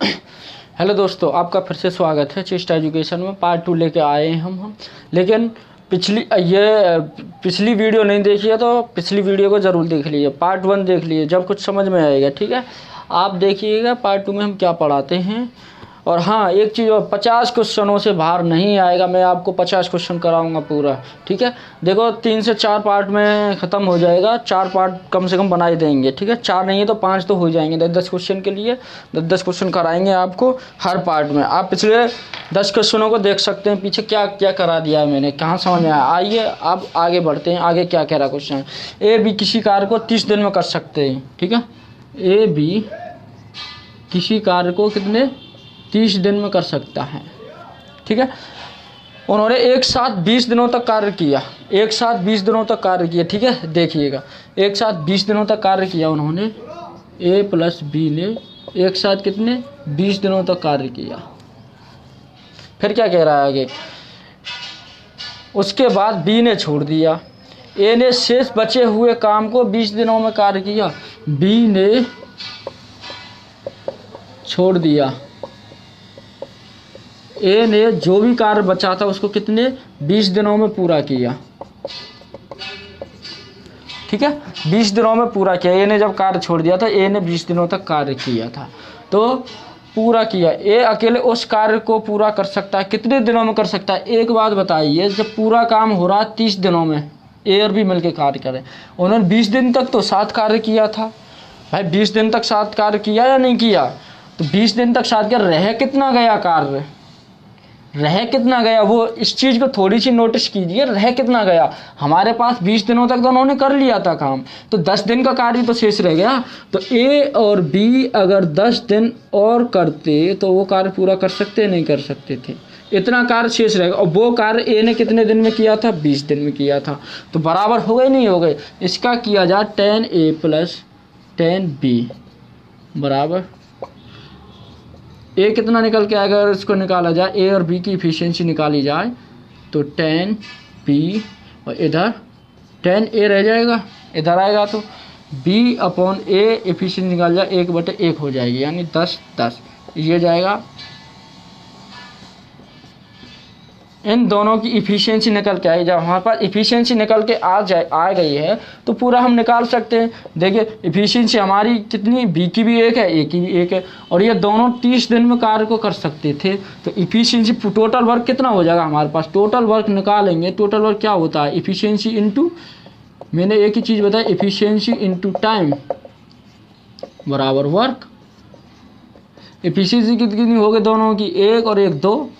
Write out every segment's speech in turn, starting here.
Hello दोस्तों, आपका फिर से स्वागत है चेस्ट एजुकेशन में। पार्ट 2 लेके आए हैं हम। लेकिन पिछली वीडियो नहीं देखी है तो पिछली वीडियो को ज़रूर देख लीजिए। पार्ट 1 देख लीजिए, जब कुछ समझ में आएगा। ठीक है, आप देखिएगा पार्ट 2 में हम क्या पढ़ाते हैं। और हाँ, एक चीज़ और, 50 क्वेश्चनों से बाहर नहीं आएगा। मैं आपको 50 क्वेश्चन कराऊंगा पूरा। ठीक है, देखो 3 से 4 पार्ट में ख़त्म हो जाएगा। 4 पार्ट कम से कम बना ही देंगे। ठीक है, 4 नहीं है तो 5 तो हो जाएंगे। 10-10 क्वेश्चन के लिए 10-10 क्वेश्चन कराएंगे आपको हर पार्ट में। आप पिछले 10 क्वेश्चनों को देख सकते हैं, पीछे क्या क्या करा दिया है मैंने, कहाँ समझ में आया। आइए अब आगे बढ़ते हैं। आगे क्या कह रहा क्वेश्चन, ए बी किसी कार्य को 30 दिन में कर सकते हैं। ठीक है, ए बी किसी कार्य को कितने 30 दिन में कर सकता है। ठीक है, उन्होंने एक साथ 20 दिनों तक कार्य किया। एक साथ 20 दिनों तक कार्य किया। ठीक है, देखिएगा, एक साथ 20 दिनों तक कार्य किया उन्होंने। ए प्लस बी ने एक साथ कितने 20 दिनों तक कार्य किया। फिर क्या कह रहा है आगे, उसके बाद बी ने छोड़ दिया। ए ने शेष बचे हुए काम को 20 दिनों में कार्य किया। बी ने छोड़ दिया। ए ने जो भी कार्य बचा था उसको कितने 20 दिनों में पूरा किया। ठीक है, 20 दिनों में पूरा किया। ए ने जब कार्य छोड़ दिया था, ए ने 20 दिनों तक कार्य किया था तो पूरा किया। ए अकेले उस कार्य को पूरा कर सकता है, कितने दिनों में कर सकता है। एक बात बताइए, जब पूरा काम हो रहा है 30 दिनों में, ए और बी मिलकर कार्य करें। उन्होंने 20 दिन तक तो 7 कार्य किया था। भाई 20 दिन तक 7 कार्य किया या नहीं किया, तो 20 दिन तक 7 किया, रह कितना गया कार्य, रह कितना गया, वो इस चीज़ को थोड़ी सी नोटिस कीजिए। रह कितना गया, हमारे पास 20 दिनों तक तो उन्होंने कर लिया था काम, तो 10 दिन का कार्य तो शेष रह गया। तो ए और बी अगर 10 दिन और करते तो वो कार्य पूरा कर सकते नहीं कर सकते थे। इतना कार्य शेष रहेगा। और वो कार्य ए ने कितने दिन में किया था, 20 दिन में किया था। तो बराबर हो गए नहीं हो गए। इसका किया जाए 10A + 10B बराबर ए कितना निकल के आएगा। अगर इसको निकाला जाए, ए और बी की इफिशियंसी निकाली जाए तो 10B और इधर 10A रह जाएगा, इधर आएगा तो B/A इफिशियंसी निकाल जाए 1/1 हो जाएगी, यानी 10-10 ये जाएगा। इन दोनों की इफिशियंसी निकल के आई। जब हमारे पास इफिशियंसी निकल के आ गई है तो पूरा हम निकाल सकते हैं। देखिए इफिशियंसी हमारी कितनी, बी की भी 1 है, ए की भी 1 है, और ये दोनों 30 दिन में कार्य को कर सकते थे। तो इफिशियंसी टोटल वर्क कितना हो जाएगा हमारे पास, टोटल वर्क निकालेंगे। टोटल वर्क क्या होता है, इफिशियंसी इंटू, मैंने एक ही चीज़ बताई, इफिशियंसी इंटू टाइम बराबर वर्क। इफिशियंसी कितनी हो गई दोनों की, 1 और 1 2,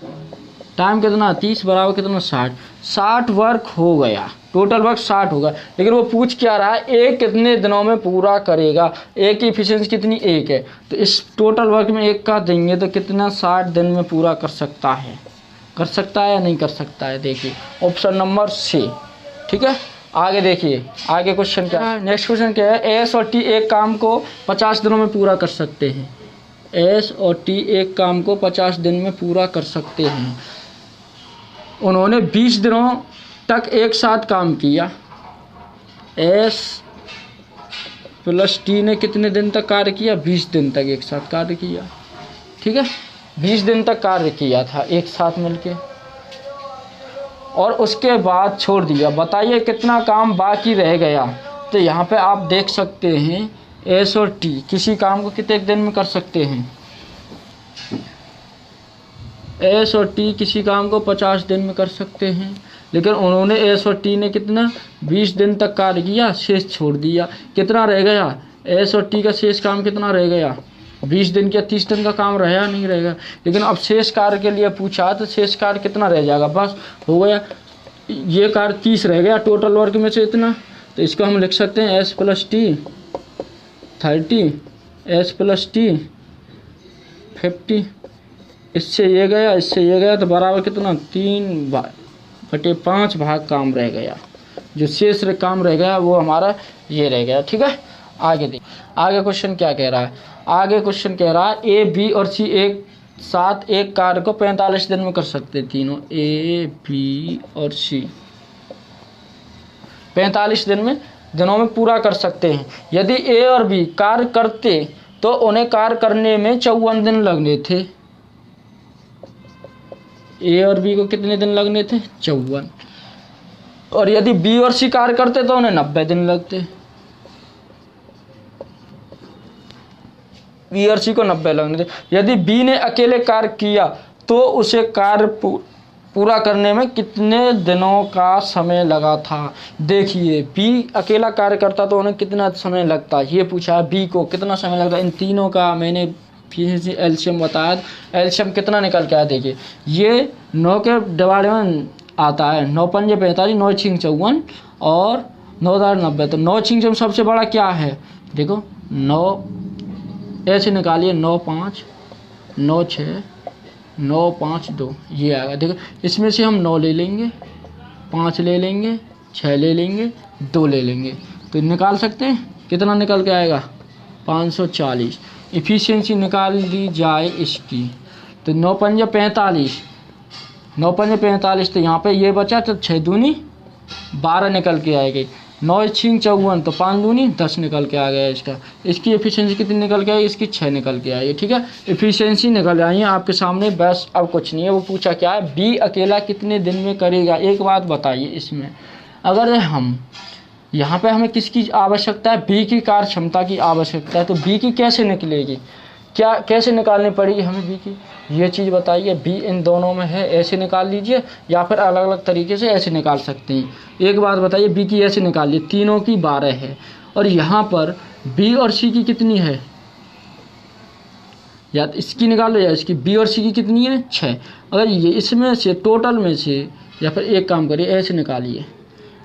टाइम कितना 30 बराबर कितना 60 वर्क हो गया। टोटल वर्क 60 होगा। लेकिन वो पूछ क्या रहा है, एक कितने दिनों में पूरा करेगा। एक की इफिशियंसी कितनी 1 है, तो इस टोटल वर्क में 1 का देंगे तो कितना 60 दिन में पूरा कर सकता है। कर सकता है या नहीं कर सकता है, देखिए ऑप्शन नंबर C। ठीक है, आगे देखिए, आगे क्वेश्चन क्या है। नेक्स्ट क्वेश्चन क्या है, एस और टी एक काम को 50 दिनों में पूरा कर सकते हैं। एस और टी एक काम को 50 दिन में पूरा कर सकते हैं। उन्होंने 20 दिनों तक एक साथ काम किया। एस प्लस टी ने कितने दिन तक कार्य किया, 20 दिन तक एक साथ कार्य किया। ठीक है, 20 दिन तक कार्य किया था एक साथ मिलके, और उसके बाद छोड़ दिया। बताइए कितना काम बाकी रह गया। तो यहाँ पे आप देख सकते हैं, एस और टी किसी काम को कितने दिन में कर सकते हैं। एस और टी किसी काम को 50 दिन में कर सकते हैं, लेकिन उन्होंने एस और टी ने कितना 20 दिन तक कार्य किया, शेष छोड़ दिया। कितना रह गया, एस और टी का शेष काम कितना रह गया, 20 दिन या 30 दिन का काम रहा नहीं रहेगा। लेकिन अब शेष कार्य के लिए पूछा तो शेष कार्य कितना रह जाएगा, बस हो गया। ये कार्य 30 रह गया टोटल वर्क में से इतना, तो इसको हम लिख सकते हैं S plus T 30, S plus T 50। इससे ये गया, इससे ये गया, तो बराबर कितना 3/5 भाग काम रह गया। जो शेष काम रह गया वो हमारा ये रह गया। ठीक है, आगे देखिए, आगे क्वेश्चन क्या कह रहा है। आगे क्वेश्चन कह रहा है, ए बी और सी एक साथ एक कार्य को 45 दिन में कर सकते। तीनों ए बी और सी 45 दिनों में पूरा कर सकते हैं। यदि ए और बी कार्य करते तो उन्हें कार्य करने में 54 दिन लगने थे। ए और बी को कितने दिन लगने थे? 54। और यदि बी और सी कार्य करते तो उन्हें 90 दिन लगते। बी और सी को 90 लगने थे। यदि बी ने अकेले कार्य किया तो उसे कार्य पूरा करने में कितने दिनों का समय लगा था? देखिए, बी अकेला कार्य करता तो उन्हें कितना समय लगता, ये पूछा है। बी को कितना समय लगता? इन तीनों का मैंने फिर एलसीएम बताया। एलसीएम कितना निकल के आया? देखिए, ये 9 के डिवाइड में आता है। 9 पंजे 45, 9 छिंग 54 और 9 दार 90। तो 9 छिंग सबसे बड़ा क्या है? देखो 9 ऐसे निकालिए, 9 5 9 6 9 5 2, ये आएगा। देखो इसमें से हम 9 ले लेंगे, 5 ले लेंगे, 6 ले लेंगे, 2 ले लेंगे, तो निकाल सकते हैं कितना निकल के आएगा? 540। इफ़िशियंसी निकाल ली जाए इसकी, तो 9 पंजे 45, 9 पंजे 45, तो यहाँ पे ये बचा, तो 6 दूनी 12 निकल के आएगी। 9 छिंग 54, तो 5 दूनी 10 निकल के आ गया इसका। इसकी एफिशिएंसी कितनी निकल के आई? इसकी 6 निकल के आई। ठीक है, एफिशिएंसी निकल आई है आपके सामने, बस अब कुछ नहीं है। वो पूछा क्या है? बी अकेला कितने दिन में करेगा? एक बात बताइए, इसमें अगर हम यहाँ पे हमें किसकी आवश्यकता है? बी की कार्य क्षमता की आवश्यकता है, तो बी की कैसे निकलेगी? क्या कैसे निकालनी पड़ेगी हमें बी की? ये चीज़ बताइए। बी इन दोनों में है, ऐसे निकाल लीजिए, या फिर अलग अलग तरीके से ऐसे निकाल सकते हैं। एक बात बताइए, बी की ऐसे निकाल लीजिए, तीनों की 12 है, और यहाँ पर बी और सी की कितनी है? या इसकी निकाल लो या इसकी। बी और सी की कितनी है? 6। अगर ये इसमें से टोटल में से, या फिर एक काम करिए, ऐसे निकालिए,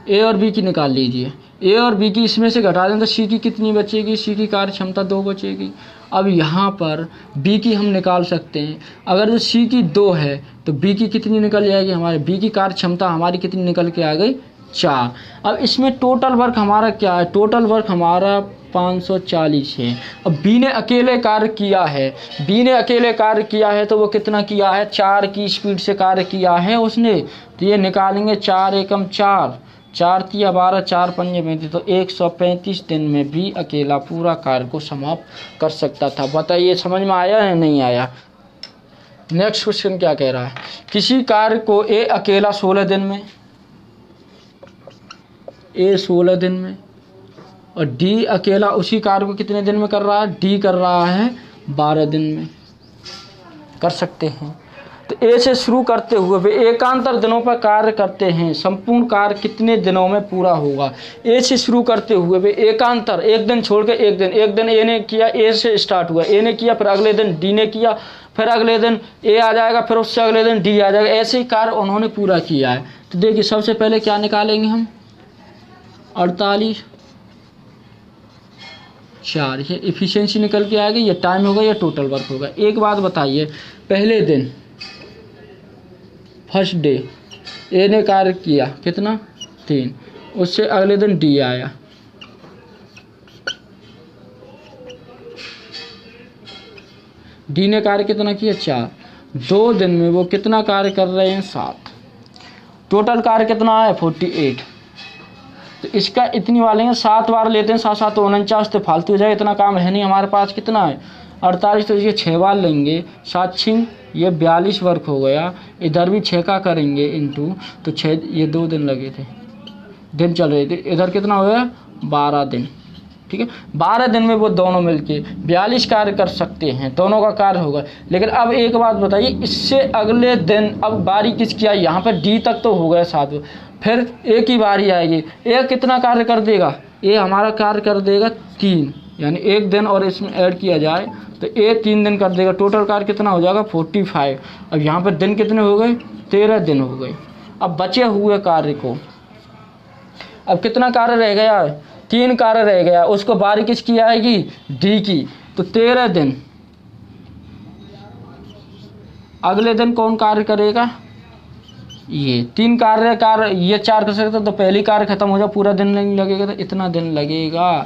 ए और बी की निकाल लीजिए। ए और बी की इसमें से घटा दें तो सी की कितनी बचेगी? सी की कार्य क्षमता 2 बचेगी। अब यहाँ पर बी की हम निकाल सकते हैं। अगर जो सी की 2 है तो बी की कितनी निकल जाएगी? हमारे बी की कार्य क्षमता हमारी कितनी निकल के आ गई? 4। अब इसमें टोटल वर्क हमारा क्या है? टोटल वर्क हमारा 540 है। अब बी ने अकेले कार्य किया है, बी ने अकेले कार्य किया है, तो वो कितना किया है? 4 की स्पीड से कार्य किया है उसने। तो ये निकालेंगे, 4 एकम 4, 4 तिया 12, 4 पंजे 35, तो 135 दिन में भी अकेला पूरा कार्य को समाप्त कर सकता था। बताइए समझ में आया या नहीं आया? नेक्स्ट क्वेश्चन क्या कह रहा है? किसी कार्य को ए अकेला 16 दिन में, ए 16 दिन में, और डी अकेला उसी कार्य को कितने दिन में कर रहा है? डी कर रहा है 12 दिन में कर सकते हैं। तो ए से शुरू करते हुए वे एकांतर दिनों पर कार्य करते हैं, संपूर्ण कार्य कितने दिनों में पूरा होगा? ए से शुरू करते हुए वे एकांतर, एक दिन छोड़ के एक दिन ए ने किया, ए से स्टार्ट हुआ, ए ने किया, फिर अगले दिन डी ने किया, फिर अगले दिन ए आ जाएगा, फिर उससे अगले दिन डी आ जाएगा, ऐसे ही कार्य उन्होंने पूरा किया है। तो देखिए सबसे पहले क्या निकालेंगे हम? 48 4, ये इफिशियंसी निकल के आएगी, ये टाइम होगा, ये टोटल वर्क होगा। एक बात बताइए, पहले दिन फर्स्ट डे ए ने कार्य किया कितना? 3, उससे अगले दिन डी आया, डी ने कार्य कितना किया? 4। 2 दिन में वो कितना कार्य कर रहे हैं? 7। टोटल कार्य कितना है? 48। तो इसका इतनी वाले हैं, 7 बार लेते हैं, 7 7 49, तो फालतू हो जाए, इतना काम है नहीं हमारे पास। कितना है? 48, तो ये 6 बार लेंगे, 7 छिंग ये 42 वर्क हो गया। इधर भी 6 का करेंगे इंटू, तो 6, ये 2 दिन लगे थे, दिन चल रहे थे। इधर कितना हो गया? 12 दिन। ठीक है, 12 दिन में वो दोनों मिलके 42 कार्य कर सकते हैं, दोनों का कार्य होगा। लेकिन अब एक बात बताइए, इससे अगले दिन अब बारी किसकी आई? यहाँ पर डी तक तो हो गया 7, फिर ए की बारी आएगी। ए कितना कार्य कर देगा? ए हमारा कार्य कर देगा 3, यानी 1 दिन और इसमें ऐड किया जाए तो ए 3 दिन कर देगा। टोटल कार्य कितना हो जाएगा? 45। अब यहाँ पर दिन कितने हो गए? 13 दिन हो गए। अब बचे हुए कार्य को, अब कितना कार्य रह गया? 3 कार्य रह गया, उसको बारी किसकी आएगी? डी की। तो 13 दिन, अगले दिन कौन कार्य करेगा? ये 3 कार्य ये 4 कर सकते, तो पहली कार्य खत्म हो जाए, पूरा दिन नहीं लगेगा, तो इतना दिन लगेगा।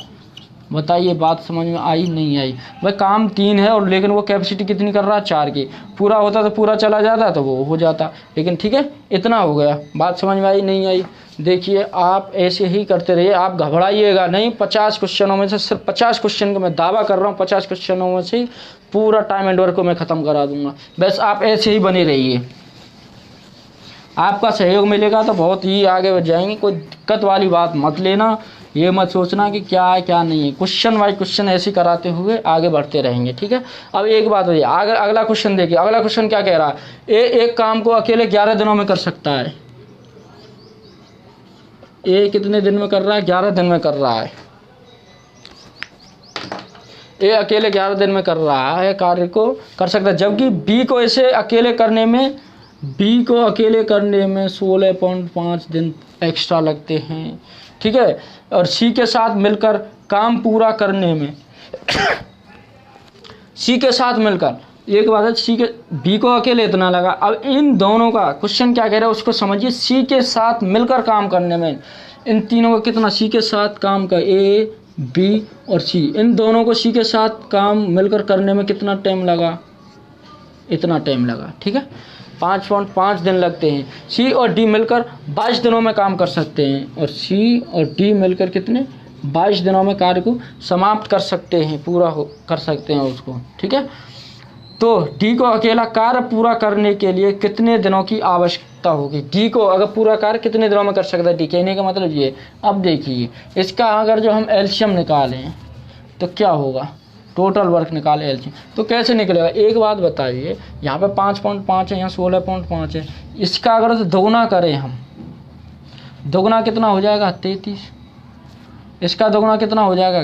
बताइए बात समझ में आई नहीं आई? भाई काम 3 है और लेकिन वो कैपेसिटी कितनी कर रहा है, 4 की। पूरा होता तो पूरा चला जाता तो वो हो जाता, लेकिन ठीक है इतना हो गया। बात समझ में आई नहीं आई? देखिए आप ऐसे ही करते रहिए, आप घबराइएगा नहीं। 50 क्वेश्चनों में से सिर्फ 50 क्वेश्चन को मैं दावा कर रहा हूँ, 50 क्वेश्चनों में से पूरा टाइम एंड वर्क को मैं ख़त्म करा दूंगा। बस आप ऐसे ही बने रहिए, आपका सहयोग मिलेगा तो बहुत ही आगे बढ़ जाएंगे। कोई दिक्कत वाली बात मत लेना, ये मत सोचना कि क्या है क्या नहीं है। क्वेश्चन बाय क्वेश्चन ऐसे कराते हुए आगे बढ़ते रहेंगे, ठीक है। अब एक बात होगी, अगला क्वेश्चन देखिए। अगला क्वेश्चन क्या कह रहा है, एक काम को अकेले 11 दिनों में कर सकता है। ए कितने दिन में कर रहा है, 11 दिन में कर रहा है। ए अकेले 11 दिन में कर रहा है, कार्य को कर सकता है, जबकि बी को ऐसे अकेले करने में 16.5 दिन एक्स्ट्रा लगते हैं, ठीक है। और सी के साथ मिलकर काम पूरा करने में सी के साथ मिलकर, एक बात है, सी के बी को अकेले इतना लगा। अब इन दोनों का क्वेश्चन क्या कह रहा है उसको समझिए। सी के साथ मिलकर काम करने में इन तीनों का कितना, सी के साथ काम का, ए बी और सी, इन दोनों को सी के साथ काम मिलकर करने में कितना टाइम लगा, इतना टाइम लगा, ठीक है। 5.5 दिन लगते हैं। सी और डी मिलकर 22 दिनों में काम कर सकते हैं, और सी और डी मिलकर कितने, 22 दिनों में कार्य को समाप्त कर सकते हैं, पूरा कर सकते हैं उसको, ठीक है। तो डी को अकेला कार्य पूरा करने के लिए कितने दिनों की आवश्यकता होगी? डी को अगर पूरा कार्य कितने दिनों में कर सकता है, डी कहने का मतलब ये। अब देखिए इसका अगर जो हम एलसीएम निकालें तो क्या होगा, टोटल वर्क निकाल एलसीएम, तो कैसे निकलेगा? एक बात बताइए, यहाँ पे 5.5 है, यहाँ 16.5 है। इसका अगर तो दोगुना करें हम, दोगुना कितना हो जाएगा, 33। इसका दोगुना कितना हो जाएगा,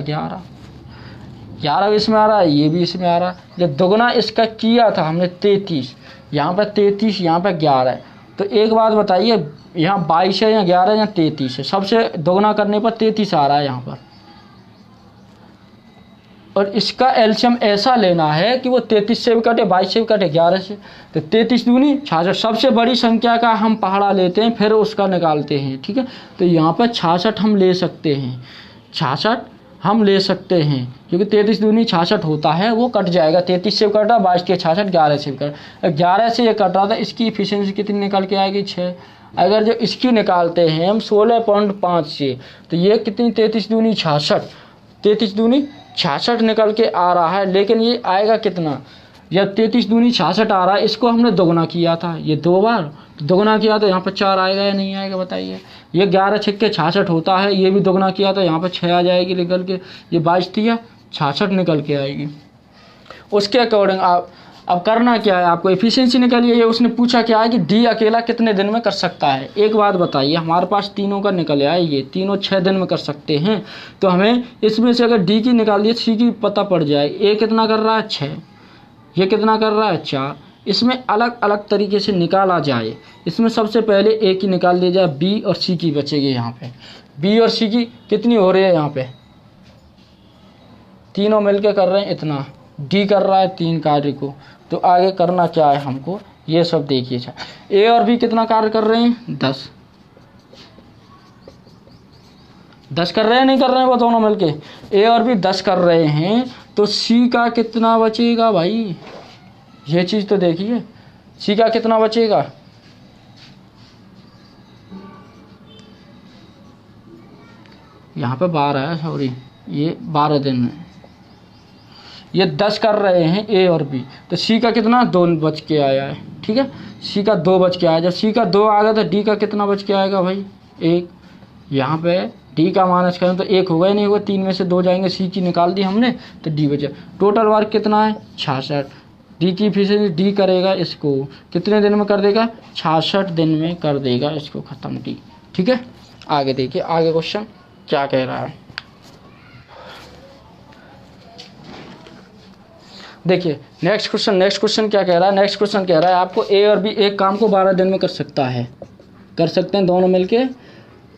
11 भी इसमें आ रहा है, ये भी इसमें आ रहा है। जब दोगुना इसका किया था हमने 33, यहाँ पे 33, यहाँ पे 11 है। तो एक बात बताइए, यहाँ 22 है या 11 है या 33 है? सबसे दोगुना करने पर 33 आ रहा है यहाँ पर। और इसका एलसीएम ऐसा लेना है कि वो 33 से भी कटे, 22 से भी कटे, 11 से। तो 33 दूनी 66, सबसे बड़ी संख्या का हम पहाड़ा लेते हैं, फिर उसका निकालते हैं, ठीक है। तो यहाँ पर 66 हम ले सकते हैं, 66 हम ले सकते हैं, क्योंकि 33 दूनी 66 होता है, वो कट जाएगा। 33 से कटा, 22 के 66, 11 से भी कटा, 11 से ये कट रहा था। इसकी इफिशियंसी कितनी निकल के आएगी, 6। अगर जो इसकी निकालते हैं हम 16.5 से, तो ये कितनी, 33 दूनी 66, 33 दूनी 66 निकल के आ रहा है। लेकिन ये आएगा कितना, जब 33 दूनी 66 आ रहा है, इसको हमने दोगुना किया था, ये 2 बार दोगुना किया तो यहाँ पर 4 आएगा या नहीं आएगा, बताइए। ये 11 छक्के 66 होता है, ये भी दोगुना किया तो यहाँ पर 6 आ जाएगी निकल के, ये 22 थी या 66 निकल के आएगी। उसके अकॉर्डिंग आप अब करना क्या है, आपको एफिशिएंसी निकालिए। ये उसने पूछा क्या है कि डी अकेला कितने दिन में कर सकता है। एक बात बताइए, हमारे पास तीनों का निकल आया, ये तीनों 6 दिन में कर सकते हैं। तो हमें इसमें से अगर डी की निकाल दिए, सी की पता पड़ जाए। ए कितना कर रहा है, 6, ये कितना कर रहा है, 4। इसमें अलग अलग तरीके से निकाला जाए। इसमें सबसे पहले ए की निकाल दी जाए, बी और सी की बचेगी। यहाँ पे बी और सी की कितनी हो रही है, यहाँ पे तीनों मिलके कर रहे हैं इतना, डी कर रहा है 3 कार्य को। तो आगे करना क्या है हमको, ये सब देखिए। ए और बी कितना कार्य कर रहे हैं, 10 कर रहे हैं, नहीं कर रहे हैं वो दोनों मिलके। ए और बी 10 कर रहे हैं, तो सी का कितना बचेगा भाई, ये चीज़ तो देखिए। सी का कितना बचेगा, यहाँ पे 12 है, सॉरी ये 12 दिन में ये 10 कर रहे हैं ए और बी। तो सी का कितना, 2 बच के आया है, ठीक है। सी का 2 बच के आया। जब सी का 2 आ गया तो डी का कितना बच के आएगा भाई, 1। यहाँ पे डी का माइनस करें तो 1 होगा ही नहीं होगा, 3 में से 2 जाएंगे। सी की निकाल दी हमने तो डी बचा। टोटल वर्क कितना है, 66। डी की एफिशिएंसी, डी करेगा इसको कितने दिन में कर देगा, 66 दिन में कर देगा इसको ख़त्म, डी, ठीक है। आगे देखिए, आगे क्वेश्चन क्या कह रहा है, देखिए। नेक्स्ट क्वेश्चन क्या कह रहा है। नेक्स्ट क्वेश्चन कह रहा है आपको ए और बी एक काम को 12 दिन में कर सकता है, कर सकते हैं दोनों मिलके।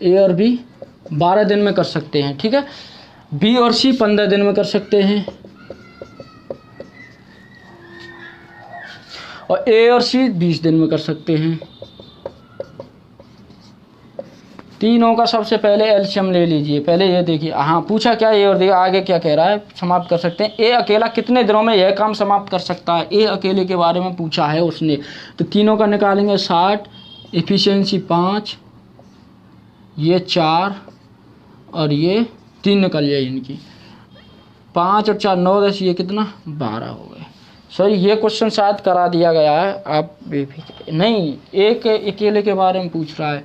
ए और बी 12 दिन में कर सकते हैं, ठीक है। बी और सी 15 दिन में कर सकते हैं, और ए और सी 20 दिन में कर सकते हैं। तीनों का सबसे पहले एलसीएम ले लीजिए। पहले ये देखिए, हाँ पूछा क्या ये, और देखिए आगे क्या कह रहा है, समाप्त कर सकते हैं। ए अकेला कितने दिनों में यह काम समाप्त कर सकता है, ए अकेले के बारे में पूछा है उसने। तो तीनों का निकालेंगे 60, एफिशिएंसी 5, ये 4 और ये 3 निकल जाए इनकी। 5 और 4 9 10, ये कितना 12 हो गए। सर ये क्वेश्चन शायद करा दिया गया है, आप नहीं, एक अकेले के बारे में पूछ रहा है।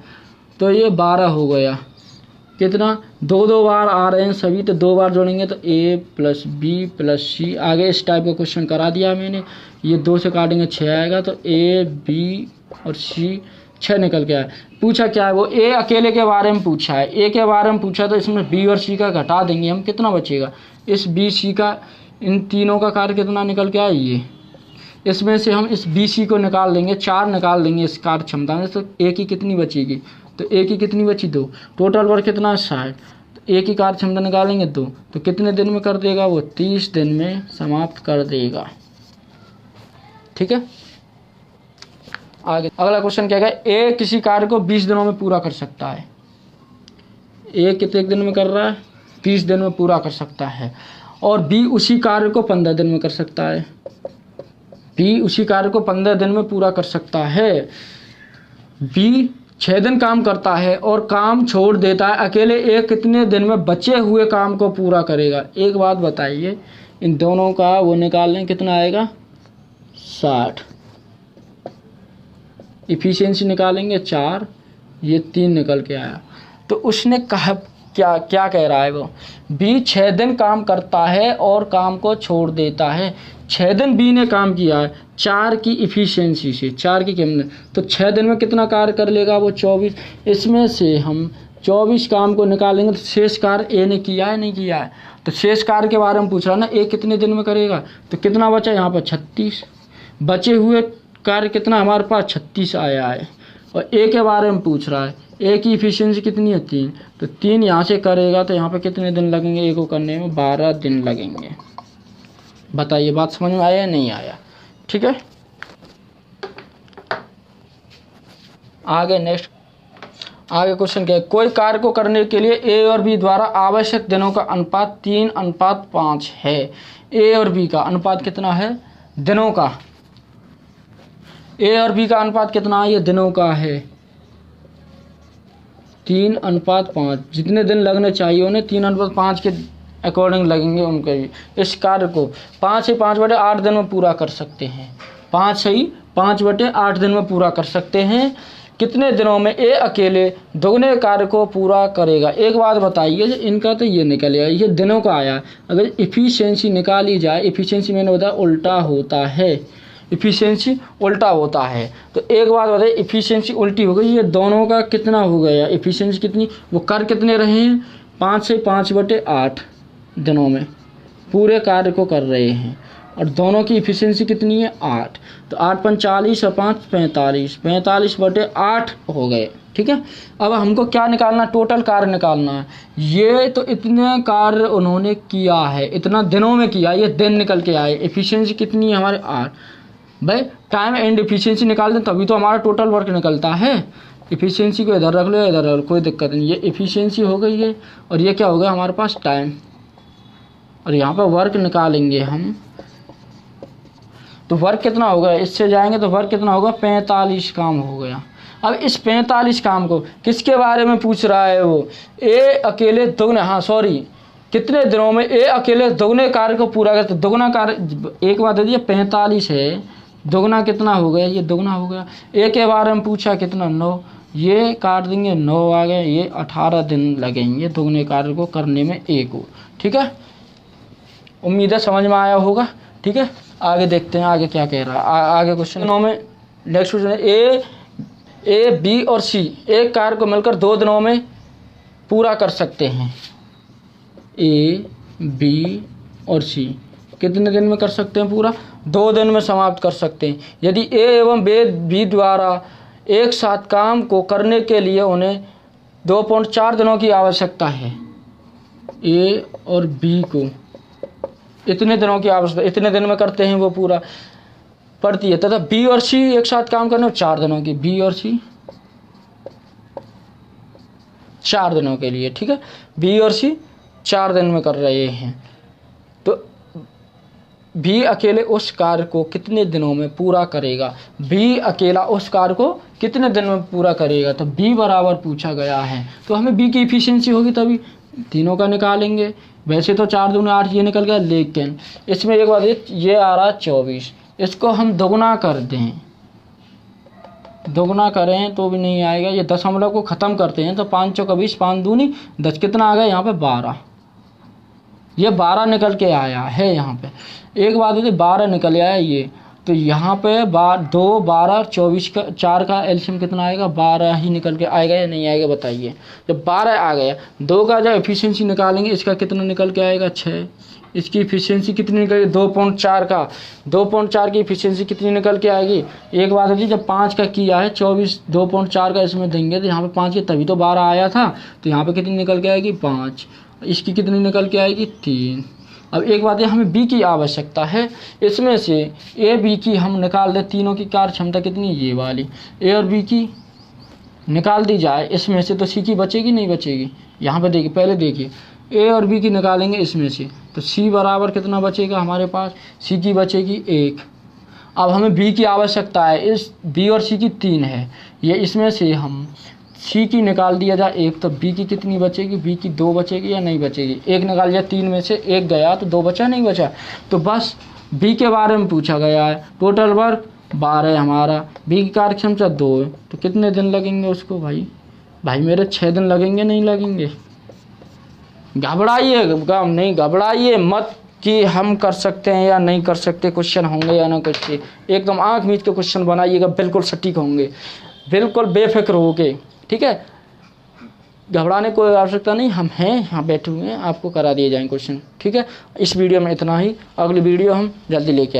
तो ये 12 हो गया, कितना 2 बार आ रहे हैं सभी, तो 2 बार जोड़ेंगे तो a + b + c। आगे इस टाइप का क्वेश्चन करा दिया मैंने। ये 2 से काटेंगे 6 आएगा, तो a b और c 6 निकल के आया। पूछा क्या है वो, a अकेले के बारे में पूछा है, a के बारे में पूछा, तो इसमें b और c का घटा देंगे हम, कितना बचेगा इस b c का, इन तीनों का कार्य कितना निकल के आया ये। इसमें से हम इस बी सी को निकाल देंगे, 4 निकाल देंगे इस कार्य क्षमता में, तो ए की कितनी बचेगी, तो ए की कितनी बची 2, टोटल वर्क कितना है 60, तो ए की कार्य क्षमता निकालेंगे 2, तो कितने दिन में कर देगा वो, 30 दिन में समाप्त कर देगा। ठीक है, आगे अगला क्वेश्चन क्या है, ए किसी कार्य को 20 दिनों में पूरा कर सकता है। ए कितने दिन में कर रहा है, 20 दिन में पूरा कर सकता है। और बी उसी कार्य को 15 दिन में कर सकता है, बी उसी कार्य को 15 दिन में पूरा कर सकता है। बी 6 दिन काम करता है और काम छोड़ देता है, अकेले ए कितने दिन में बचे हुए काम को पूरा करेगा। एक बात बताइए, इन दोनों का वो निकाल लें, कितना आएगा 60, इफिशिएंसी निकालेंगे 4, ये 3 निकल के आया। तो उसने कहा क्या क्या कह रहा है वो, बी 6 दिन काम करता है और काम को छोड़ देता है। 6 दिन बी ने काम किया है 4 की इफिशिएंसी से, 4 की कीमत, तो 6 दिन में कितना कार्य कर लेगा वो 24। इसमें से हम 24 काम को निकालेंगे, तो शेष कार्य ए ने किया है नहीं किया है, तो शेष कार्य के बारे में पूछ रहा है ना, ए कितने दिन में करेगा, तो कितना बचा यहाँ पर 36, बचे हुए कार्य कितना हमारे पास 36 आया है। और ए के बारे में पूछ रहा है, ए की इफिशिएंसी कितनी है 3, तो 3 यहाँ से करेगा, तो यहाँ पे कितने दिन लगेंगे ए को करने में, 12 दिन लगेंगे। बताइए बात समझ में आया या नहीं आया। ठीक है, आगे नेक्स्ट, आगे क्वेश्चन क्या है, कोई कार्य को करने के लिए ए और बी द्वारा आवश्यक दिनों का अनुपात 3:5 है। ए और बी का अनुपात कितना है, दिनों का, ए और बी का अनुपात कितना है, ये दिनों का है 3:5। जितने दिन लगने चाहिए उन्हें 3:5 के अकॉर्डिंग लगेंगे उनके भी। इस कार्य को 5 से 5/8 दिन में पूरा कर सकते हैं, 5 से 5/8 दिन में पूरा कर सकते हैं। कितने दिनों में ए अकेले दोगुने कार्य को पूरा करेगा। एक बात बताइए, इनका तो ये निकलेगा, ये दिनों का आया, अगर इफिशिएंसी निकाली जाए, इफिशिएंसी मैंने बताया उल्टा होता है, इफिशिएंसी उल्टा होता है। तो एक बात बताइए, इफिशिएंसी उल्टी हो गई, ये दोनों का कितना हो गया, इफिशिएंसी कितनी, वो कर कितने रहे हैं, 5 से 5/8 दिनों में पूरे कार्य को कर रहे हैं, और दोनों की इफिशिएंसी कितनी है 8, तो 8 × 40 और 5 45, 45/8 हो गए। ठीक है, अब हमको क्या निकालना, टोटल कार्य निकालना है। ये तो इतने कार्य उन्होंने किया है, इतना दिनों में किया, ये दिन निकल के आए। इफिशिएंसी कितनी है हमारे 8, भाई टाइम एंड इफिशिएंसी निकाल दें तभी तो हमारा टोटल वर्क निकलता है। इफिशिएंसी को इधर रख लो, इधर रख लो, कोई दिक्कत नहीं। ये इफिशिएंसी हो गई है, और ये क्या हो गया हमारे पास टाइम, और यहाँ पर वर्क निकालेंगे हम, तो वर्क कितना होगा, इससे जाएंगे तो वर्क कितना होगा 45 काम हो गया। अब इस 45 काम को किसके बारे में पूछ रहा है वो, ए अकेले दोगुने, हाँ सॉरी, कितने दिनों में ए अकेले दोगुने कार्य को पूरा करते, दोगुना कार्य, एक बात है 45 है, दोगुना कितना हो गया, ये दोगुना हो गया। ए के बारे में पूछा कितना 9, ये काट देंगे 9 आ गए, ये 18 दिन लगेंगे दोगुने कार्य को करने में ए को। ठीक है, उम्मीद है समझ में आया होगा। ठीक है, आगे देखते हैं आगे क्या कह रहा है। आगे क्वेश्चन में नेक्स्ट क्वेश्चन, ए बी और सी एक कार्य को मिलकर 2 दिनों में पूरा कर सकते हैं। ए बी और सी कितने दिन में कर सकते हैं पूरा, 2 दिन में समाप्त कर सकते हैं। यदि ए एवं बी द्वारा एक साथ काम को करने के लिए उन्हें 2.4 दिनों की आवश्यकता है। ए और बी को इतने दिनों की आवश्यकता, इतने दिन में करते हैं वो पूरा पड़ती है, तथा बी और सी एक साथ काम करने 4 दिनों की। बी और सी 4 दिनों के लिए, ठीक है। बी और सी 4 दिन में कर रहे हैं, तो बी अकेले उस कार्य को कितने दिनों में पूरा करेगा, बी अकेला उस कार्य को कितने दिन में पूरा करेगा। तो बी बराबर पूछा गया है, तो हमें बी की इफिशियंसी होगी तभी तीनों का निकालेंगे। वैसे तो 4 दूनी 8 ये निकल गया, लेकिन इसमें एक बात ये आ रहा 24, इसको हम दोगुना कर दें, दोगुना करें तो भी नहीं आएगा। ये दशमलव को ख़त्म करते हैं तो 5 चौका 20, 5 दूनी 10, कितना आ गया यहाँ पे 12, ये 12 निकल के आया है। यहाँ पे एक बात है 12 निकल आया ये, तो यहाँ पे 2 12 24 का 4 का एलसीएम कितना आएगा, 12 ही निकल के आएगा या नहीं आएगा बताइए। जब 12 आ गया, 2 का जब एफिशिएंसी निकालेंगे इसका कितना निकल के आएगा 6, इसकी इफिशियंसी कितनी निकलेगी 2.4 का, 2.4 की इफिशियंसी कितनी निकल के आएगी। एक बात है जब 5 का किया है 24, 2.4 का इसमें देंगे तो यहाँ पे 5 की तभी तो 12 आया था, तो यहाँ पे कितनी निकल के आएगी 5, इसकी कितनी निकल के आएगी 3। अब एक बात है हमें बी की आवश्यकता है, इसमें से ए बी की हम निकाल दें, तीनों की कार्य क्षमता कितनी ये वाली, ए और बी की निकाल दी जाए इसमें से, तो सी की बचेगी नहीं बचेगी। यहाँ पे देखिए, पहले देखिए ए और बी की निकालेंगे इसमें से, तो सी बराबर कितना बचेगा हमारे पास, सी की बचेगी 1। अब हमें बी की आवश्यकता है, इस बी और सी की 3 है, ये इसमें से हम सी की निकाल दिया जाए 1, तो बी की कितनी बचेगी, बी की 2 बचेगी या नहीं बचेगी। 1 निकाल दिया, 3 में से 1 गया तो 2 बचा नहीं बचा। तो बस बी के बारे में पूछा गया है, टोटल वर्क 12 है हमारा, बी की कार्यक्षमता 2 है, तो कितने दिन लगेंगे उसको भाई मेरे 6 दिन लगेंगे नहीं लगेंगे। घबराइए नहीं, घबराइए मत कि हम कर सकते हैं या नहीं कर सकते, क्वेश्चन होंगे या ना कुछ, एकदम आँख मीच के क्वेश्चन बनाइएगा, बिल्कुल सटीक होंगे, बिल्कुल बेफिक्र होके, ठीक है। घबराने की कोई आवश्यकता नहीं, हम हैं यहाँ बैठे हुए हैं, आपको करा दिए जाएंगे क्वेश्चन, ठीक है। इस वीडियो में इतना ही, अगली वीडियो हम जल्दी लेके आएंगे।